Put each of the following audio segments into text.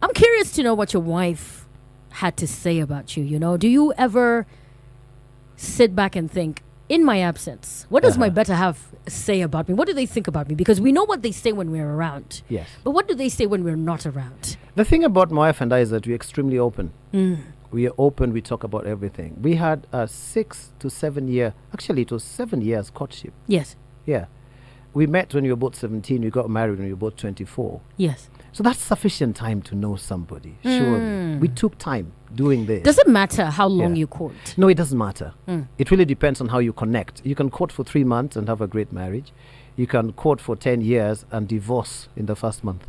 I'm curious to know what your wife had to say about you. Do you ever sit back and think, in my absence, what does my better half say about me? What do they think about me? Because we know what they say when we're around. Yes. But what do they say when we're not around? The thing about my wife and I is that we're extremely open. We are open. We talk about everything. We had a 6 to 7 year, actually it was 7 years courtship. Yes. Yeah. We met when we were both 17. We got married when we were both 24. Yes. So that's sufficient time to know somebody. Surely. We took time doing this. Does it matter how long you court? No, it doesn't matter. It really depends on how you connect. You can court for 3 months and have a great marriage. You can court for 10 years and divorce in the first month.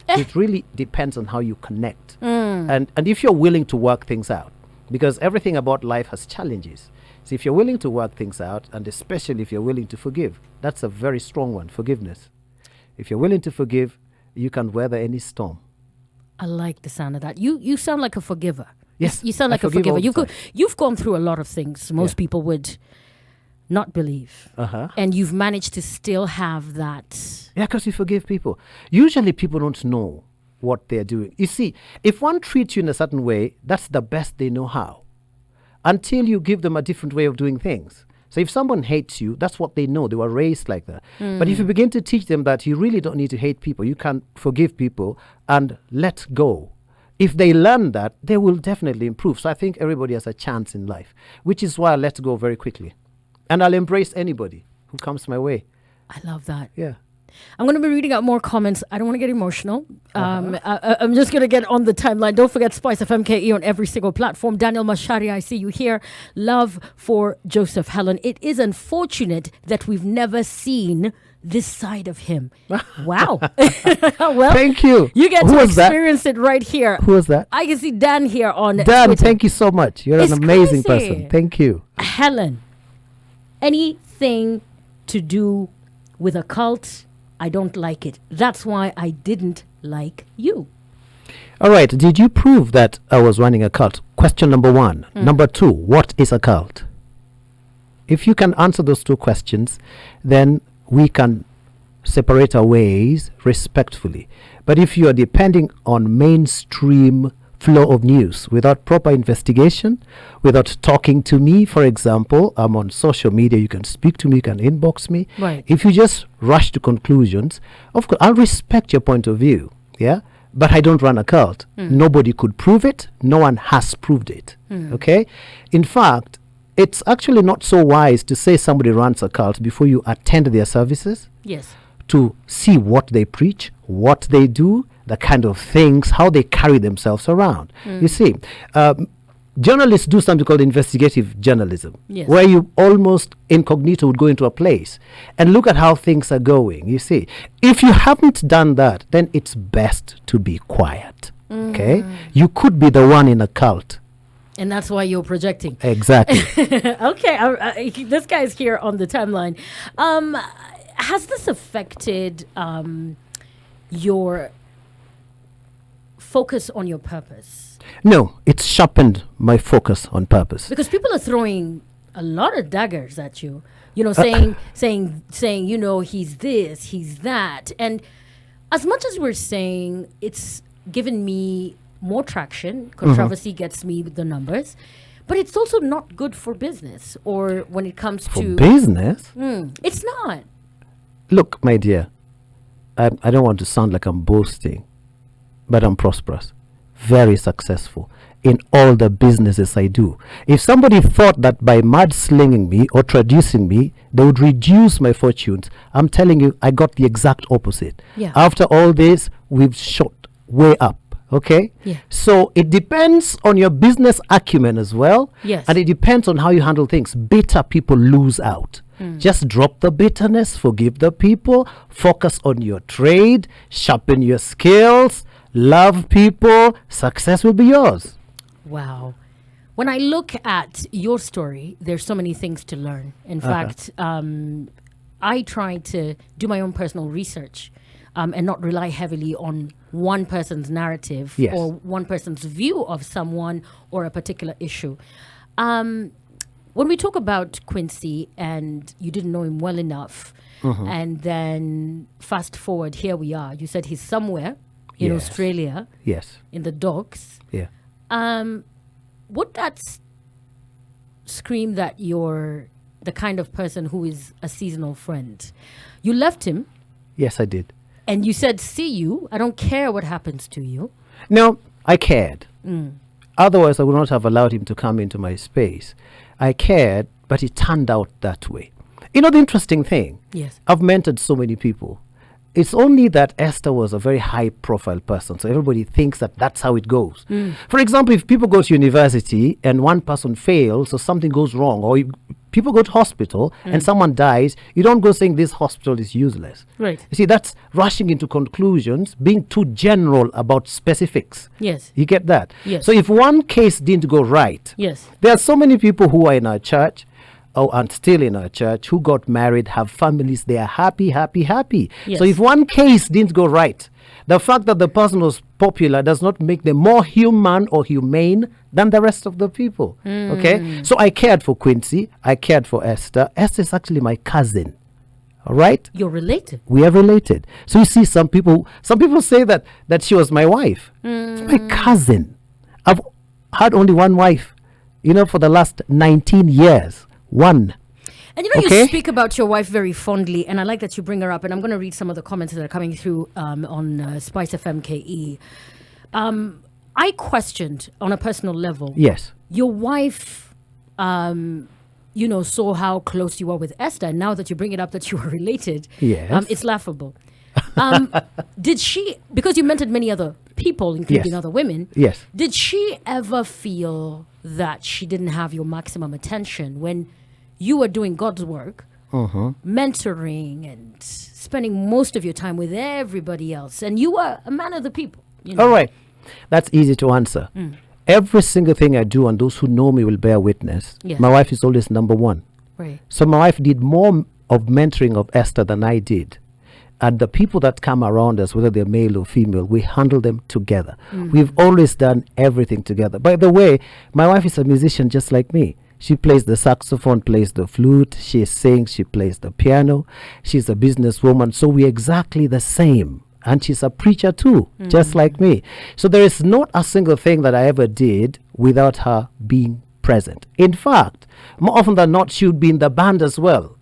So it really depends on how you connect. And if you're willing to work things out, because everything about life has challenges. So if you're willing to work things out, and especially if you're willing to forgive, that's a very strong one, forgiveness. If you're willing to forgive, you can weather any storm. I like the sound of that. You sound like a forgiver. Yes, you sound like a forgiver. You've gone through a lot of things most people would not believe. And you've managed to still have that. Yeah, because you forgive people. Usually people don't know what they're doing. You see, if one treats you in a certain way, that's the best they know how. Until you give them a different way of doing things. So if someone hates you, that's what they know. They were raised like that. But if you begin to teach them that you really don't need to hate people, you can forgive people and let go. If they learn that, they will definitely improve. So I think everybody has a chance in life, which is why I let go very quickly. And I'll embrace anybody who comes my way. I love that. Yeah. I'm going to be reading out more comments. I don't want to get emotional. I'm just going to get on the timeline. Don't forget Spice FMKE on every single platform. Daniel Mashari, I see you here. Love for Joseph Hellon. It is unfortunate that we've never seen this side of him. Wow. Well, thank you. You get to experience it right here. Who was that? I can see Dan here on Dan, Twitter. thank you so much. You're an amazing person. Thank you. Hellon, anything to do with a cult, I don't like it. That's why I didn't like you. All right. Did you prove that I was running a cult? Question number 1. Number 2, what is a cult? If you can answer those 2 questions, then we can separate our ways respectfully. But if you are depending on mainstream flow of news without proper investigation, without talking to me, for example, I'm on social media, you can speak to me, you can inbox me. Right. If you just rush to conclusions, of course, I'll respect your point of view, yeah? But I don't run a cult. Nobody could prove it. No one has proved it, okay? In fact, it's actually not so wise to say somebody runs a cult before you attend their services. Yes. To see what they preach, what they do, the kind of things, how they carry themselves around. You see, journalists do something called investigative journalism, where you almost incognito would go into a place and look at how things are going. You see, if you haven't done that, then it's best to be quiet. Okay? You could be the one in a cult. And that's why you're projecting. Exactly. Okay, this guy's here on the timeline. Has this affected your focus on your purpose? No, it's sharpened my focus on purpose. Because people are throwing a lot of daggers at you, saying, he's this, he's that. And as much as we're saying it's given me more traction, controversy gets me the numbers, but it's also not good for business or when it comes to... For business? It's not. Look, my dear, I don't want to sound like I'm boasting, but I'm prosperous, very successful in all the businesses I do. If somebody thought that by mudslinging me or traducing me, they would reduce my fortunes, I'm telling you, I got the exact opposite. Yeah. After all this, we've shot way up. Okay? Yeah. So it depends on your business acumen as well. Yes. And it depends on how you handle things. Bitter people lose out. Just drop the bitterness, forgive the people, focus on your trade, sharpen your skills, love people, success will be yours. Wow. When I look at your story, there's so many things to learn. In fact, I try to do my own personal research and not rely heavily on one person's narrative or one person's view of someone or a particular issue. When we talk about Quincy and you didn't know him well enough, and then fast forward, here we are. You said he's somewhere. in Yes. Australia, Yes. in the docks. Yeah. Would that scream that you're the kind of person who is a seasonal friend? You left him Yes, I did. and you said, see you. I don't care what happens to you. No, I cared. Otherwise, I would not have allowed him to come into my space. I cared, but it turned out that way. You know, the interesting thing, Yes. I've mentored so many people. It's only that Esther was a very high profile person. So everybody thinks that that's how it goes. For example, if people go to university and one person fails or something goes wrong, or people go to hospital and someone dies, you don't go saying this hospital is useless. Right. You see, that's rushing into conclusions, being too general about specifics. Yes. You get that? Yes. So if one case didn't go right, Yes. there are so many people who are in our church, and still in our church, who got married, have families, they are happy, happy, happy. Yes. So if one case didn't go right, the fact that the person was popular does not make them more human or humane than the rest of the people. Okay? So I cared for Quincy, I cared for Esther. Esther is actually my cousin. All right? You're related. We are related. So you see, some people say that she was my wife. It's my cousin. I've had only one wife, for the last 19 years. One. And you Okay. speak about your wife very fondly, and I like that you bring her up. And I'm going to read some of the comments that are coming through on Spice FM KE. I questioned on a personal level. Yes. Your wife, saw how close you are with Esther. And now that you bring it up that you are related, Yes. it's laughable. Did she, because you mentored many other people, including Yes. other women, Yes. did she ever feel that she didn't have your maximum attention when you were doing God's work, mentoring and spending most of your time with everybody else, and you were a man of the people? All right. That's easy to answer. Every single thing I do, and those who know me will bear witness, Yes. my wife is always number one. Right. So my wife did more of mentoring of Esther than I did. And the people that come around us, whether they're male or female, we handle them together. We've always done everything together. By the way, my wife is a musician just like me. She plays the saxophone, plays the flute, she sings, she plays the piano. She's a businesswoman, so we're exactly the same. And she's a preacher too, just like me. So there is not a single thing that I ever did without her being present. In fact, more often than not, she would be in the band as well.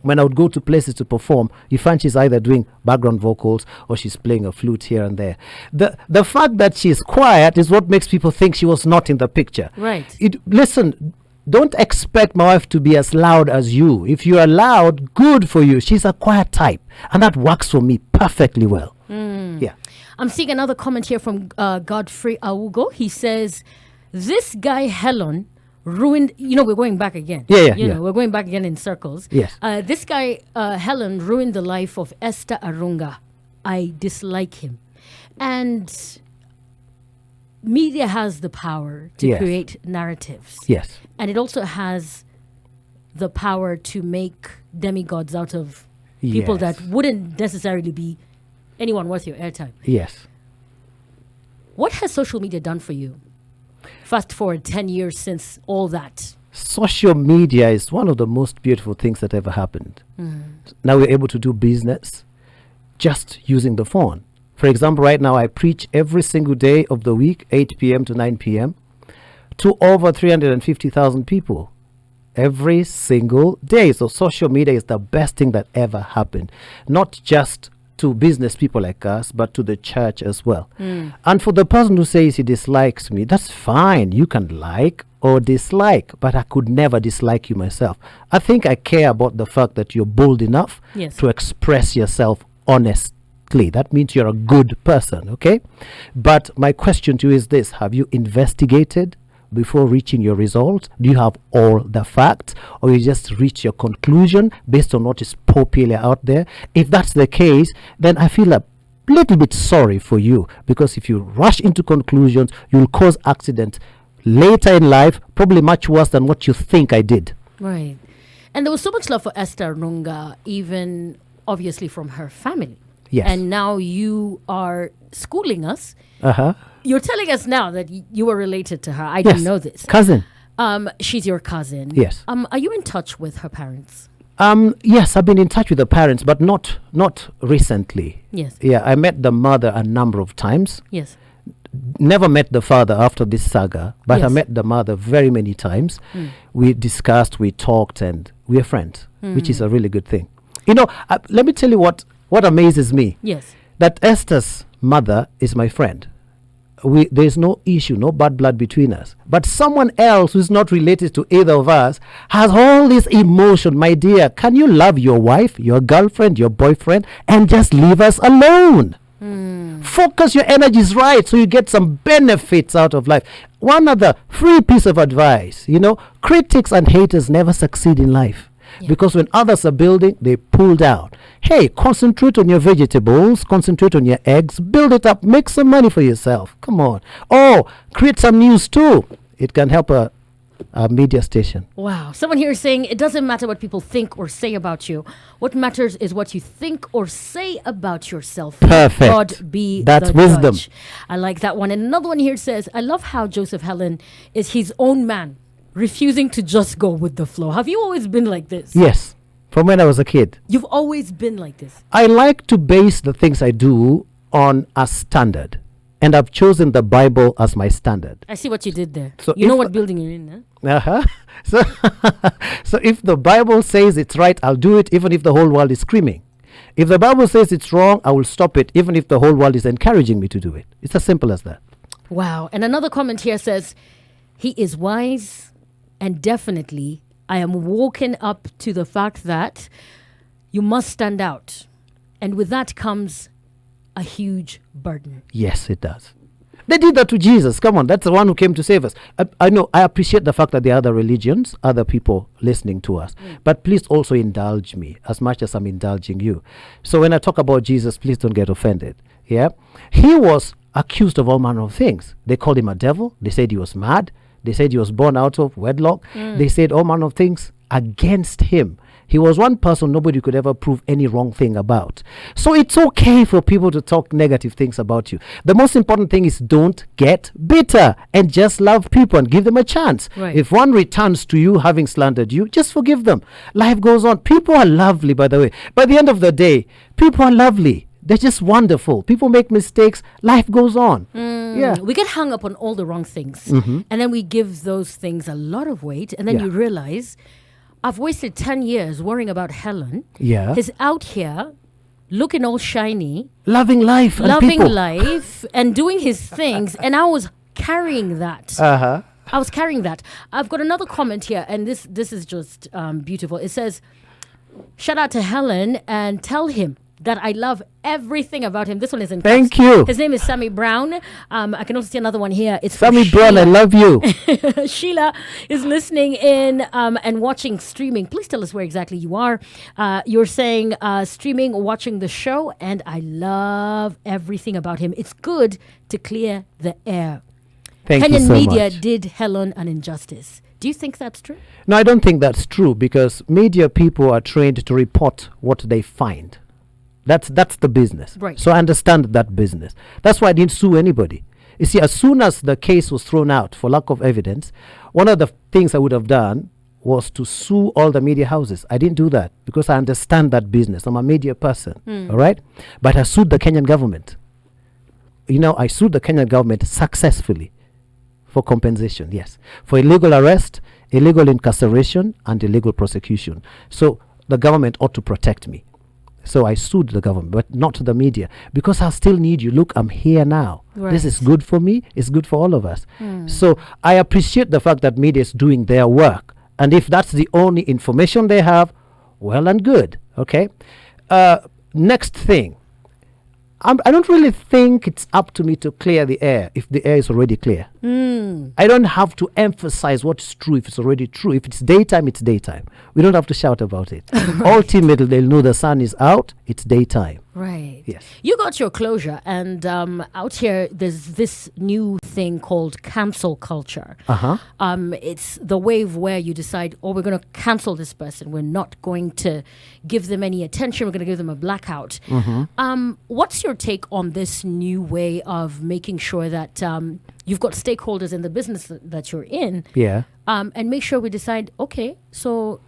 When I would go to places to perform, you find she's either doing background vocals or she's playing a flute here and there. The fact that she's quiet is what makes people think she was not in the picture. Right. Listen, don't expect my wife to be as loud as you. If you are loud, good for you. She's a quiet type, and that works for me perfectly well. Yeah. I'm seeing another comment here from Godfrey Arunga. He says, this guy Hellon ruined, we're going back again. Yeah. We're going back again in circles. Yes. This guy, Hellon, ruined the life of Esther Arunga. I dislike him. And media has the power to Yes. create narratives. Yes. And it also has the power to make demigods out of people Yes. that wouldn't necessarily be anyone worth your airtime. Yes. What has social media done for you? Fast forward 10 years since all that. Social media is one of the most beautiful things that ever happened. Now we're able to do business just using the phone. For example, right now I preach every single day of the week, 8 p.m. to 9 p.m. to over 350,000 people every single day. So social media is the best thing that ever happened. Not just to business people like us, but to the church as well. And for the person who says he dislikes me, that's fine. You can like or dislike, but I could never dislike you myself. I think I care about the fact that you're bold enough Yes. to express yourself honestly. That means you're a good person, okay? But my question to you is this: have you investigated before reaching your result? Do you have all the facts, or you just reach your conclusion based on what is popular out there? If that's the case, then I feel a little bit sorry for you, because if you rush into conclusions, you'll cause accidents later in life, probably much worse than what you think I did. Right. And there was so much love for Esther Arunga, even obviously from her family. Yes. And now you are schooling us. Uh-huh. You're telling us now that you were related to her. I Yes. didn't know this. Cousin. She's your cousin. Yes. Are you in touch with her parents? Yes, I've been in touch with the parents, but not recently. Yes. Yeah, I met the mother a number of times. Yes. Never met the father after this saga, but I Yes. met the mother very many times. We discussed, we talked, and we're friends, which is a really good thing. You know, let me tell you what amazes me. Yes. That Esther's mother is my friend. There's no issue, no bad blood between us. But someone else who's not related to either of us has all this emotion. My dear, can you love your wife, your girlfriend, your boyfriend, and just leave us alone? Focus your energies right so you get some benefits out of life. One other free piece of advice, critics and haters never succeed in life. Yeah. Because when others are building, they pull down. Hey, concentrate on your vegetables, concentrate on your eggs, build it up, make some money for yourself. Come on. Oh, create some news too. It can help a media station. Wow. Someone here is saying it doesn't matter what people think or say about you. What matters is what you think or say about yourself. Perfect. God be That's the wisdom. judge. I like that one. And another one here says, I love how Joseph Hellon is his own man, refusing to just go with the flow. Have you always been like this? Yes, from when I was a kid. You've always been like this. I like to base the things I do on a standard. And I've chosen the Bible as my standard. I see what you did there. So You know if- what building you're in, huh? Uh-huh. So if the Bible says it's right, I'll do it even if the whole world is screaming. If the Bible says it's wrong, I will stop it even if the whole world is encouraging me to do it. It's as simple as that. Wow. And another comment here says, he is wise, and definitely I am woken up to the fact that you must stand out. And with that comes a huge burden. Yes, it does. They did that to Jesus. Come on, that's the one who came to save us. I know, I appreciate the fact that there are other religions, other people listening to us. But please also indulge me as much as I'm indulging you. So when I talk about Jesus, please don't get offended. Yeah? He was accused of all manner of things. They called him a devil. They said he was mad. They said he was born out of wedlock. They said all manner of things against him. He was one person nobody could ever prove any wrong thing about. So it's okay for people to talk negative things about you. The most important thing is don't get bitter and just love people and give them a chance. Right. If one returns to you having slandered you, just forgive them. Life goes on. People are lovely, by the way. By the end of the day, people are lovely. They're just wonderful. People make mistakes. Life goes on. Yeah. We get hung up on all the wrong things. And then we give those things a lot of weight. And then Yeah. you realize, I've wasted 10 years worrying about Hellon. Yeah. He's out here looking all shiny, Loving life and loving people. life, and doing his things. And I was carrying that. Uh-huh. I was carrying that. I've got another comment here, and this is just beautiful. It says, shout out to Hellon and tell him that I love everything about him. This one is in Thank caps. you. His name is Sammy Brown. I can also see another one here. It's Sammy from Brown, I love you. Sheila is listening in and watching streaming. Please tell us where exactly you are. You're saying streaming, watching the show, and I love everything about him. It's good to clear the air. Thank you Kenyan so media much. did Hellon an injustice. Do you think that's true? No, I don't think that's true because media people are trained to report what they find. That's the business. Right. So I understand that business. That's why I didn't sue anybody. You see, as soon as the case was thrown out for lack of evidence, one of the things I would have done was to sue all the media houses. I didn't do that because I understand that business. I'm a media person. All right? But I sued the Kenyan government. I sued the Kenyan government successfully for compensation, yes. For illegal arrest, illegal incarceration, and illegal prosecution. So the government ought to protect me. So I sued the government, but not the media, because I still need you. Look, I'm here now. This is Right. good for me. It's good for all of us. So I appreciate the fact that media is doing their work. And if that's the only information they have, well and good. Okay. Next thing. I don't really think it's up to me to clear the air if the air is already clear. I don't have to emphasize what's true if it's already true. If it's daytime, it's daytime. We don't have to shout about it. Ultimately, they'll know the sun is out, it's daytime. Right. Yes. You got your closure, and out here, there's this new thing called cancel culture. Uh-huh. It's the wave where you decide, oh, we're going to cancel this person. We're not going to give them any attention. We're going to give them a blackout. What's your take on this new way of making sure that you've got stakeholders in the business that you're in, Yeah. and make sure we decide, okay, so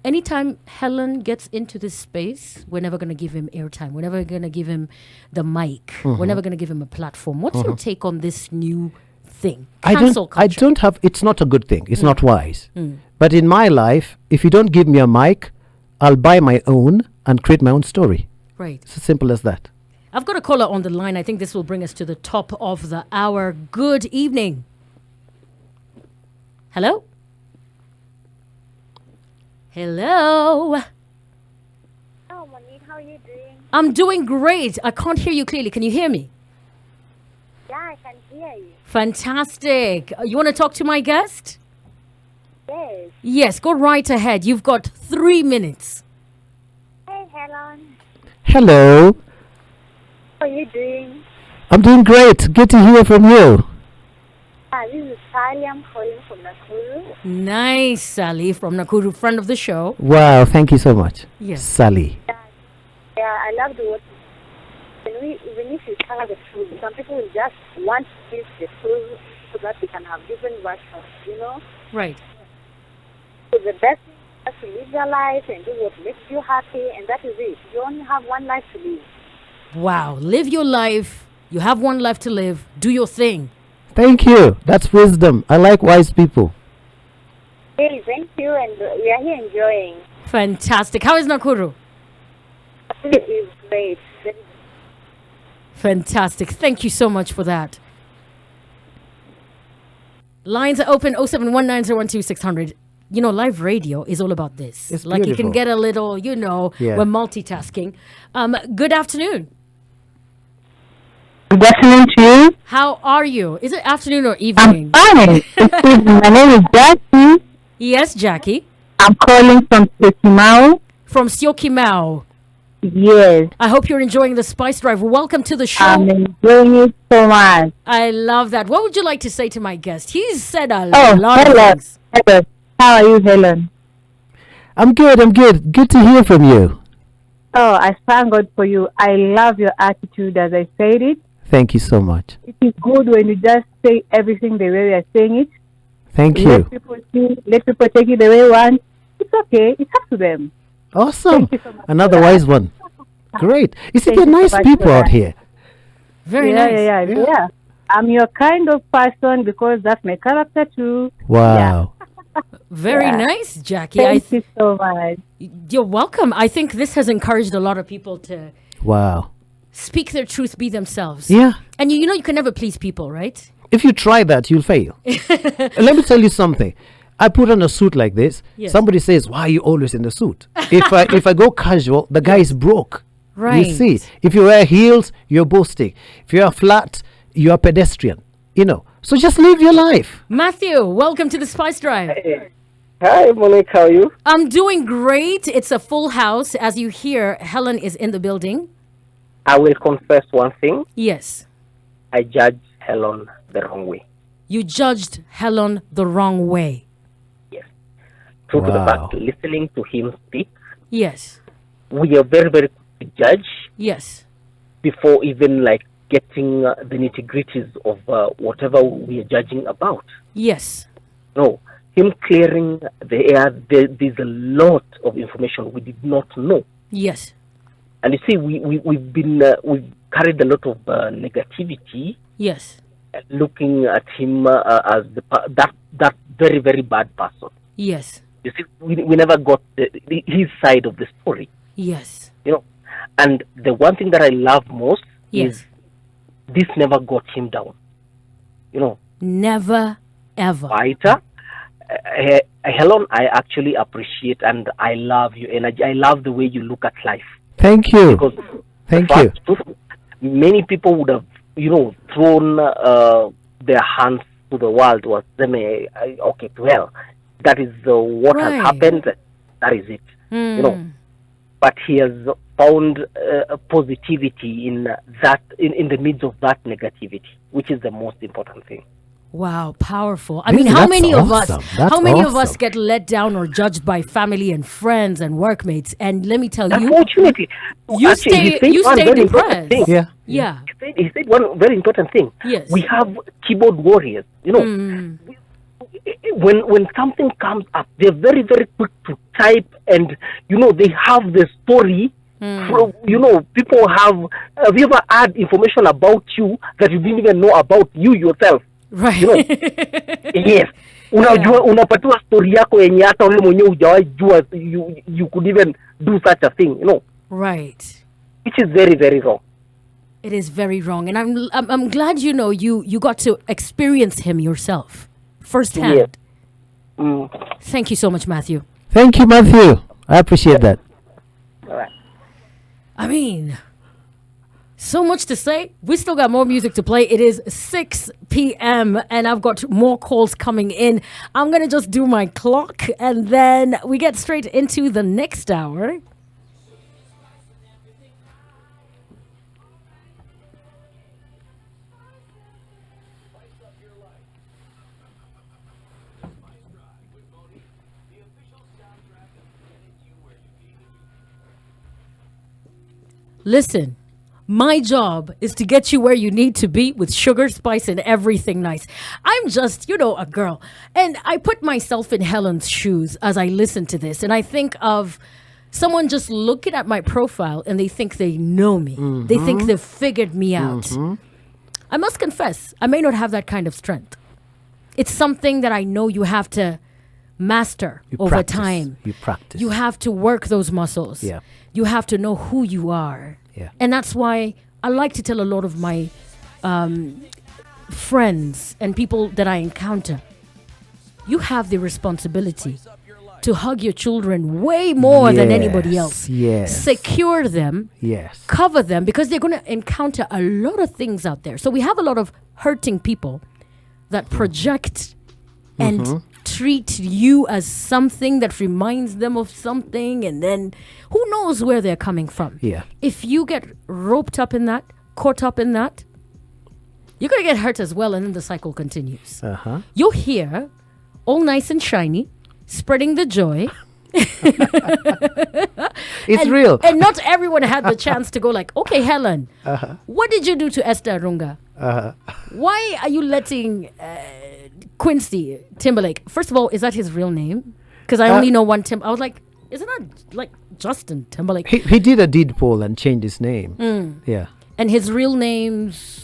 anytime Hellon gets into this space, we're never going to give him airtime. We're never going to give him the mic. We're never going to give him a platform. What's your take on this new thing? Cancel culture. I don't have, it's not a good thing. It's not wise. But in my life, if you don't give me a mic, I'll buy my own and create my own story. Right. It's as simple as that. I've got a caller on the line. I think this will bring us to the top of the hour. Good evening. Hello? Hello? Oh, Monique, how are you doing? I'm doing great. I can't hear you clearly. Can you hear me? Yeah, I can hear you. Fantastic. You want to talk to my guest? Yes. Yes, go right ahead. You've got 3 minutes. Hey, Hellon. Hello. How are you doing? I'm doing great. Good to hear from you. This is Sally. I'm calling from Nakuru. Nice, Sally from Nakuru, friend of the show. Wow, thank you so much. Yes. Sally. Yeah, I love the word. Even if you tell the truth, some people will just want to use the truth so that they can have different versions, you know? Right. So the best thing is to live your life and do what makes you happy, and that is it. You only have one life to live. Wow. Live your life. You have one life to live. Do your thing. Thank you. That's wisdom. I like wise people. Hey, thank you, and we are here enjoying. Fantastic. How is Nakuru? It is great. Fantastic. Thank you so much for that. Lines are open 0719012600. You know, live radio is all about this. It's like beautiful. you can get a little, Yeah. we're multitasking. Good afternoon. Good afternoon to you. How are you? Is it afternoon or I'm evening? fine. My name is Jackie. Yes, Jackie. I'm calling from Syokimau. From Syokimau. Yes, I hope you're enjoying the Spice Drive. Welcome to the show. I'm enjoying it so much. I love that. What would you like to say to my guest? He's said a Oh, lot of hello. things. Hello. How are you, Hellon? I'm good. I'm good. Good to hear from you. Oh, I thank God for you. I love your attitude as I said it. Thank you so much. It is good when you just say everything the way we are saying it. Thank Let you. people see, let people take it the way they want. It's okay. It's up to them. Awesome. Thank you so much Another for that. wise one. Great. You see, Thank they're you so nice much people for out that. here. Very yeah, nice. yeah. I'm your kind of person because that's my character too. Wow. Very Yeah. nice, Jackie. Thank you so much. You're welcome. I think this has encouraged a lot of people to Wow. speak their truth, be themselves. Yeah. And you know you can never please people, right? If you try that, you'll fail. Let me tell you something. I put on a suit like this. Yes. Somebody says, "Why are you always in the suit?" If I go casual, the guy is broke. Right. You see, if you wear heels, you're boasting. If you're flat, you're pedestrian. So just live your life. Matthew, welcome to the Spice Drive. Hi, Monique. How are you? I'm doing great. It's a full house. As you hear, Hellon is in the building. I will confess one thing. Yes. I judged Hellon the wrong way. You judged Hellon the wrong way. True to the Wow. fact, listening to him speak, Yes. we are very, very quick to judge Yes. before even getting the nitty-gritties of whatever we are judging about. Yes. No, him clearing the air, there's a lot of information we did not know. Yes. And you see, we've carried a lot of negativity, Yes. looking at him as that very, very bad person. Yes. You see, we never got his side of the story, Yes. And the one thing that I love most Yes. is this never got him down. Never, ever. Fighter. Hellon, I actually appreciate and I love you, and I love the way you look at life. Thank you. Because Thank the you. fact is, many people would have, thrown their hands to the world was okay, well, that is what Right. has happened. That is it. But he has found positivity in that, in the midst of that negativity, which is the most important thing. Wow, powerful. I mean, how That's many of us awesome. That's how many of us awesome. get let down or judged by family and friends and workmates? And let me tell you, Unfortunately, you actually, he stay said you one stay very important depressed. thing. Yeah. Yeah. He said one very important thing. Yes. We have keyboard warriors. when something comes up, they're very, very quick to type, and they have the story. People have you ever had information about you that you didn't even know about you yourself? Right. Yes. Unapatiwa story yako yenye hata wewe mwenyewe hujawahi jua you could even do such a thing, Right. Which is very, very wrong. It is very wrong, and I'm glad you got to experience him yourself firsthand. Yes. Thank you so much, Matthew. Thank you, Matthew. I appreciate that. All right. I mean, so much to say. We still got more music to play. It is 6 p.m. and I've got more calls coming in. I'm going to just do my clock and then we get straight into the next hour. Listen, my job is to get you where you need to be with sugar, spice, and everything nice. I'm just, a girl. And I put myself in Hellon's shoes as I listen to this. And I think of someone just looking at my profile and they think they know me. Mm-hmm. They think they've figured me out. Mm-hmm. I must confess, I may not have that kind of strength. It's something that I know you have to master over time. You practice. You have to work those muscles. Yeah. You have to know who you are. Yeah. And that's why I like to tell a lot of my friends and people that I encounter, you have the responsibility to hug your children way more than anybody else. Yes. Secure them. Yes. Cover them, because they're going to encounter a lot of things out there. So we have a lot of hurting people that project and treat you as something that reminds them of something, and then who knows where they're coming from. Yeah. If you get roped up in that, caught up in that, you're going to get hurt as well, and then the cycle continues. You're here, all nice and shiny, spreading the joy. It's real. And not everyone had the chance to go like, okay, Hellon, what did you do to Esther Arunga? Why are you letting Quincy Timberlake? First of all, is that his real name? Because I only know one Tim. I was like, isn't that like Justin Timberlake? He did a deed poll and changed his name. Yeah. And his real name's...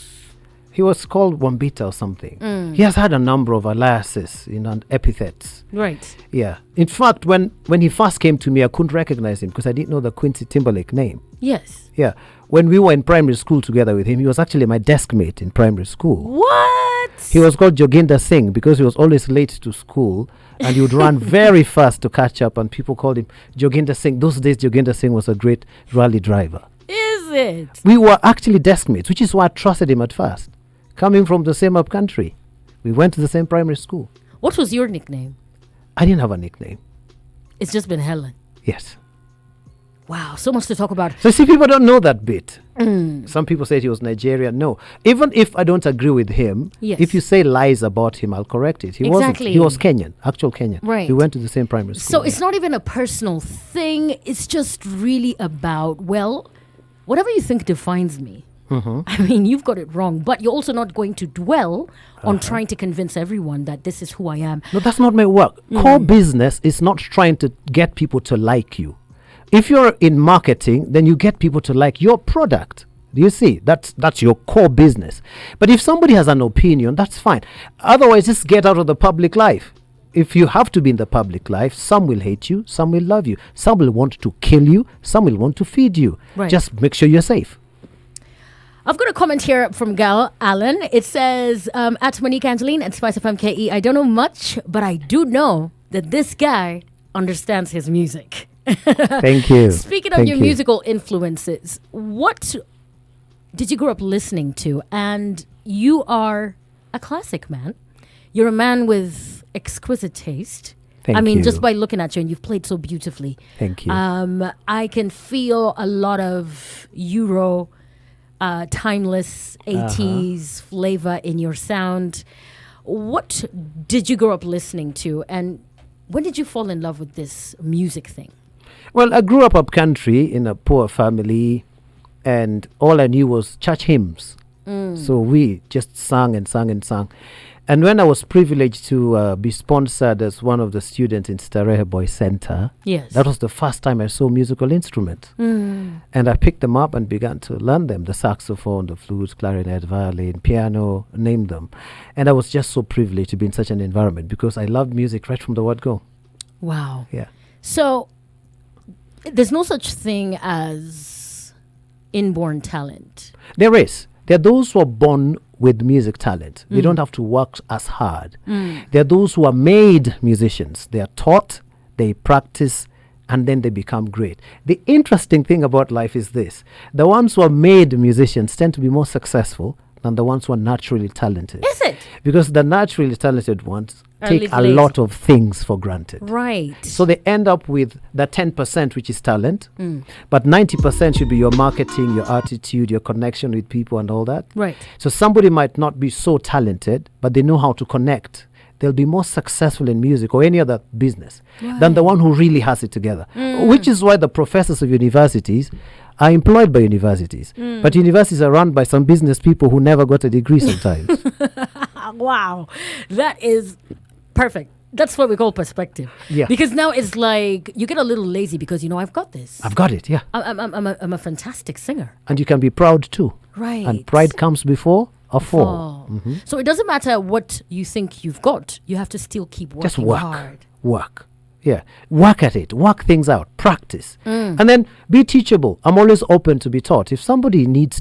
He was called Wambita or something. He has had a number of aliases, and epithets. Right. Yeah. In fact, when he first came to me, I couldn't recognize him because I didn't know the Quincy Timberlake name. Yes. Yeah. When we were in primary school together with him, he was actually my desk mate in primary school. What? He was called Joginda Singh because he was always late to school and he would run very fast to catch up, and people called him Joginda Singh. Those days, Joginda Singh was a great rally driver. Is it? We were actually desk mates, which is why I trusted him at first. Coming from the same up country, we went to the same primary school. What was your nickname? I didn't have a nickname. It's just been Hellon. Yes. Wow, so much to talk about. So see, people don't know that bit. Some people say he was Nigerian. No. Even if I don't agree with him, if you say lies about him, I'll correct it. He wasn't. He was Kenyan, actual Kenyan. Right. We went to the same primary school. So it's not even a personal thing. It's just really about, well, whatever you think defines me. I mean, you've got it wrong, but you're also not going to dwell on trying to convince everyone that this is who I am. No, that's not my work. Core business is not trying to get people to like you. If you're in marketing, then you get people to like your product. Do you see? That's your core business. But if somebody has an opinion, that's fine. Otherwise, just get out of the public life. If you have to be in the public life, some will hate you, some will love you, some will want to kill you, some will want to feed you. Right. Just make sure you're safe. I've got a comment here from Gal Allen. It says, at Monique Angeline at Spice FM KE, I don't know much, but I do know that this guy understands his music. Thank you. Speaking of your musical influences, what did you grow up listening to? And you are a classic man. You're a man with exquisite taste. Thank you. Just by looking at you, and you've played so beautifully. Thank you. I can feel a lot of Euro, timeless 80s flavor in your sound. What did you grow up listening to, and when did you fall in love with this music thing? Well, I grew up country in a poor family, and all I knew was church hymns. So we just sang and sang and sang. And when I was privileged to be sponsored as one of the students in Starehe Boy Center, Yes. that was the first time I saw musical instruments. And I picked them up and began to learn them, the saxophone, the flute, clarinet, violin, piano, name them. And I was just so privileged to be in such an environment because I loved music right from the word go. Wow. Yeah. So there's no such thing as inborn talent. There is. There are those who are born with music talent. They don't have to work as hard. There are those who are made musicians. They are taught, they practice, and then they become great. The interesting thing about life is this. The ones who are made musicians tend to be more successful than the ones who are naturally talented. Is it? Because the naturally talented ones Are take little a lazy. lot of things for granted. Right. So they end up with the 10%, which is talent, but 90% should be your marketing, your attitude, your connection with people and all that. Right. So somebody might not be so talented, but they know how to connect. They'll be more successful in music or any other business than the one who really has it together. Which is why the professors of universities are employed by universities. But universities are run by some business people who never got a degree sometimes. Wow. That is perfect. That's what we call perspective. Yeah. Because now it's like you get a little lazy because, I've got this. I've got it, yeah. I'm a fantastic singer. And you can be proud too. Right. And pride comes before a fall. So it doesn't matter what you think you've got. You have to still keep working Just work. hard. Work. Yeah. Work at it. Work things out. Practice. And then be teachable. I'm always open to be taught. If somebody wants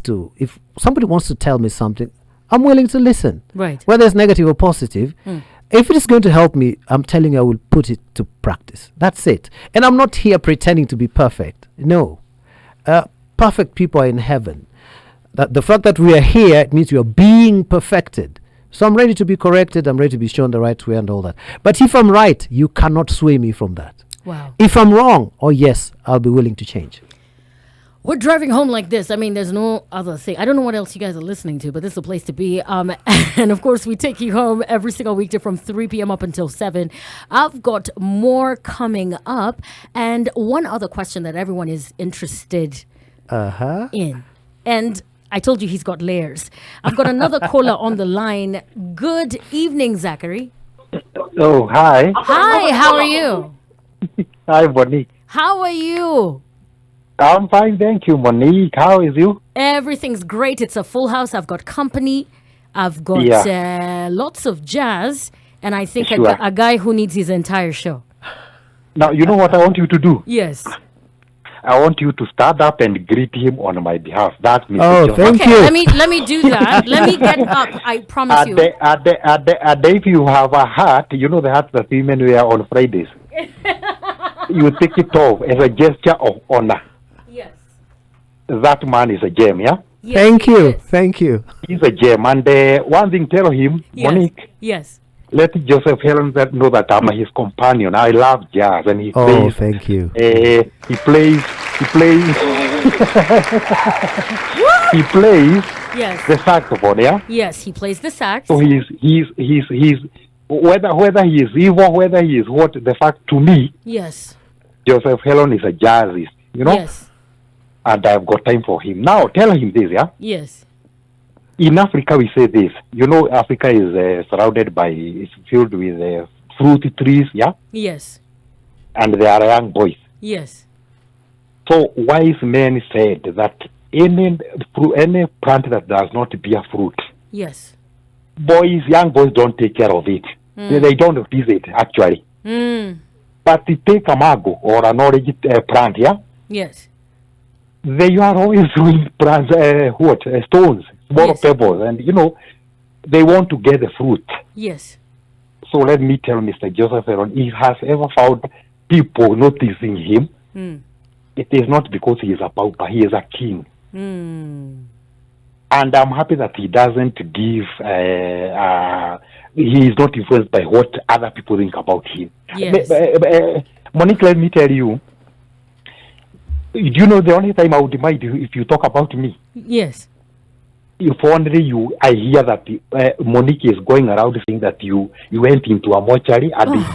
to tell me something, I'm willing to listen. Right. Whether it's negative or positive. If it is going to help me, I'm telling you, I will put it to practice. That's it. And I'm not here pretending to be perfect. No. Perfect people are in heaven. The fact that we are here, it means we are being perfected. So I'm ready to be corrected. I'm ready to be shown the right way and all that. But if I'm right, you cannot sway me from that. Wow. If I'm wrong, yes, I'll be willing to change. We're driving home like this. I mean, there's no other thing. I don't know what else you guys are listening to, but this is the place to be. And of course, we take you home every single weekday from 3 p.m. up until 7. I've got more coming up. And one other question that everyone is interested in. And I told you he's got layers. I've got another caller on the line. Good evening, Zachary. Oh, hi. Hi, how are you? Hi, Monique. How are you? I'm fine, thank you, Monique. How is you? Everything's great. It's a full house. I've got company. I've got lots of jazz. And I think Sure. a guy who needs his entire show. Now, you know what I want you to do? Yes. I want you to stand up and greet him on my behalf. That's Mr. Oh, Joseph. thank Okay, you. let me do that. Let me get up. I promise you. If you have a hat, you know the hat that women wear on Fridays. You take it off as a gesture of honor. Yes. That man is a gem, yeah? Yes, Thank you. yes. Thank you. He's a gem. And one thing, tell him, Yes. Monique, Yes. let Joseph Hellon know that I'm his companion. I love jazz, and he Oh, plays. thank you. He plays. He plays Yes. the saxophone. Yeah. Yes, he plays the sax. So he's whether he is evil, whether he is what. The fact to me, Yes. Joseph Hellon is a jazzist. You know. Yes. And I've got time for him. Now tell him this. Yeah. Yes. In Africa, we say this. You know, Africa is surrounded by, it's filled with fruit trees, yeah? Yes. And there are young boys. Yes. So wise men said that any plant that does not bear fruit, Yes. young boys don't take care of it. They don't visit, actually. But they take a mango or an orange plant, yeah? Yes. They are always doing plants, stones, small Yes. pebbles, and, they want to get the fruit. Yes. So let me tell Mr. Joseph Hellon, he has ever found people noticing him. It is not because he is a pauper, he is a king. And I'm happy that he doesn't give, he is not influenced by what other people think about him. Yes. Monique, let me tell you, do you know the only time I would mind if you talk about me? Yes. If only I hear that Monique is going around saying that you went into a mortuary and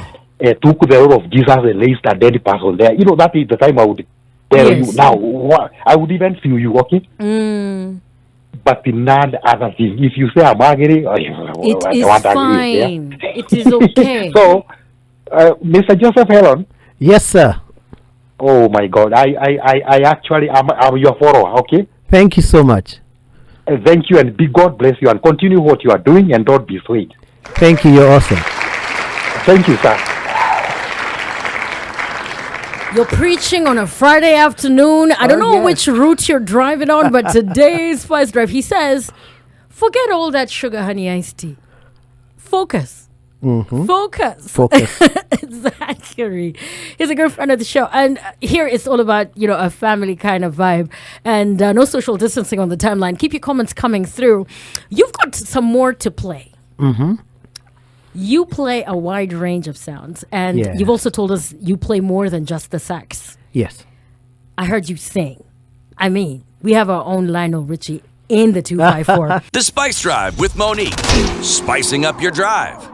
took the role of Jesus and raised a dead person there. That is the time I would tell Yes. you. Now, I would even feel you, okay? but not other thing. If you say I'm angry, It is fine. It is okay. So, Mr. Joseph Hellon, Yes, sir. oh my God, I actually I'm your follower. Okay, Thank you so much. thank you, and God bless you, and continue what you are doing, and don't be sweet. Thank you. You're awesome. Thank you, sir. You're preaching on a Friday afternoon. I don't know which route you're driving on, but today's Spice Drive, he says, forget all that sugar honey iced tea. Focus. Focus. Focus. Exactly. He's a good friend of the show. And here it's all about, a family kind of vibe. And no social distancing on the timeline. Keep your comments coming through. You've got some more to play. You play a wide range of sounds. And Yeah. you've also told us you play more than just the sax. Yes. I heard you sing. I mean, we have our own Lionel Richie in the 254. The Spice Drive with Monique. Spicing up your drive.